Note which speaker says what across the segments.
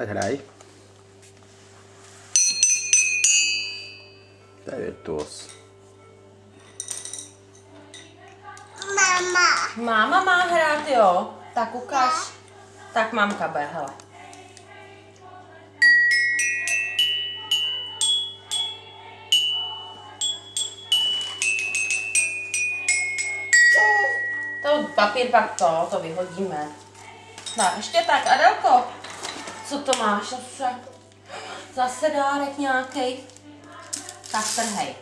Speaker 1: Ať hraj. To je virtuos.
Speaker 2: Máma má hrát, jo? Tak ukaž. Tak mamka bude, hele. To papír pak to vyhodíme. No, ještě tak, Adelko. Co to máš zase? Zase dárek nějaký. Tak trhej.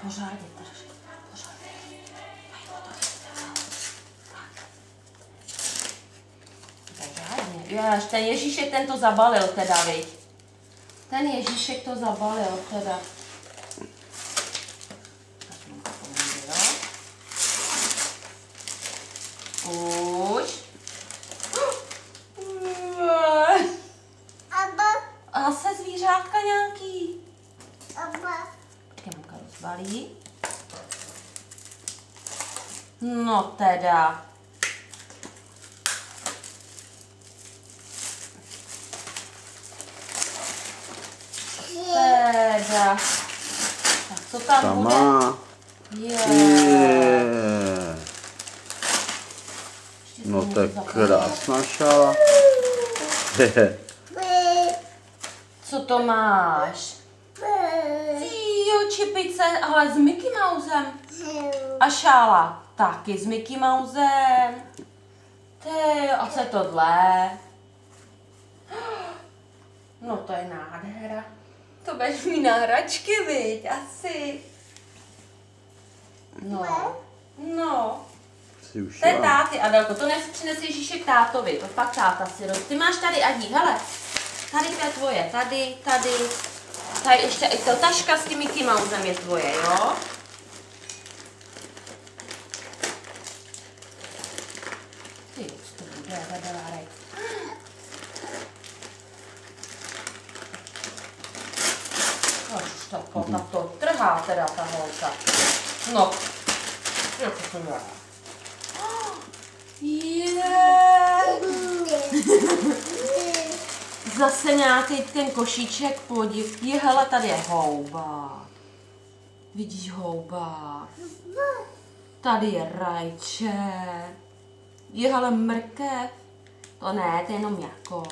Speaker 2: Pořádně drž. Pořádně. Pořádně. Jež, ten Ježíšek ten to zabalil teda, viď? Ten Ježíšek to zabalil teda. Už. A zase zvířátka nějaký. Počkej, mamka rozbalí. No teda. Teda. Tak co tam bude?
Speaker 1: No to je krásná šála.
Speaker 2: Co to máš? Jo, čepice, ale s Mickey Mousem. A šála taky s Mickey Mousem. Ty, a co je tohle? No to je nádhera. To budeš mít na hračky, viď? Asi. No. To je táty, Adelko, to přinese Ježíšek tátovi, to pak táta si roz. Ty máš tady, Adík, hele. Tady to je tvoje, tady. Tady ještě i ta taška s tím Mickey Mousem je tvoje, jo? Ty, to bude dárek. Tak to trhá teda ta holka. No, jak to dělá? Zase nějaký ten košíček, podiv. Je, hele, tady je houba. Vidíš houba? Tady je rajče. Je, hele, mrkev. To ne, to je jenom jako.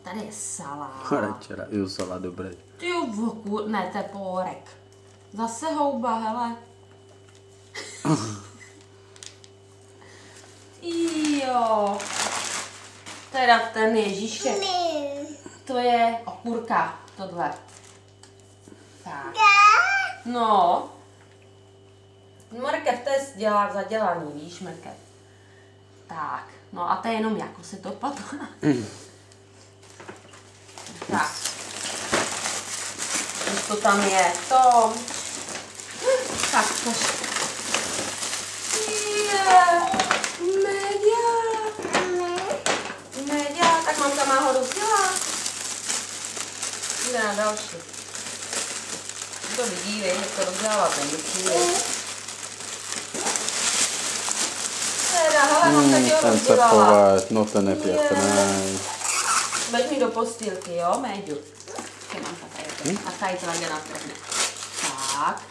Speaker 2: Tady je salát.
Speaker 1: Rajče, jo, salát, dobrý.
Speaker 2: Ty jo, ne, to je pórek. Zase houba, hele. Jo. Teda ten Ježíšek. To je okurka, tohle. Tak. No. Mrkev, to je zadělaný, víš, mrkev. Tak. No a to je jenom jako se to padá. Tak. Co tam je? To. Tak, to. Media, tak mamka má ho rozdělá. Jde na další. To vidí, víš, jak to rozdělávat nemusí. Teda, hele, mamka ti ho rozdělala.
Speaker 1: No ten je pěkný.
Speaker 2: Veď mi do postýlky, jo, Méďu. Mamka tady. A tady to najde na stranu. Tak.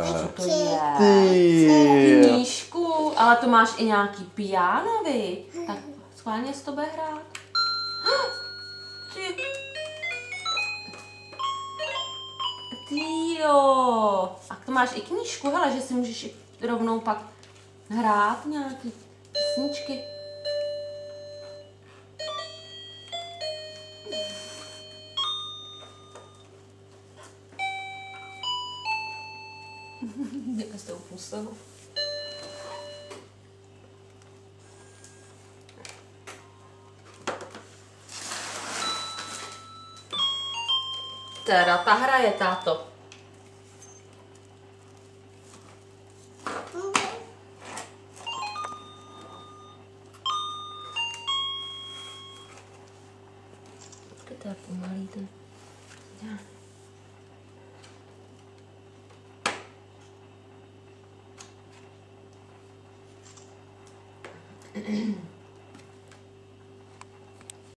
Speaker 2: Co to je? Knížku, ale to máš i nějaký piano, vy? Tak schválně s to bude hrát. Ty jo. A to máš i knížku, hele, že si můžeš i rovnou pak hrát nějaký písničky. Jak jste upustil? Teda ta hra je táto. Počkejte, jak pomalý ten.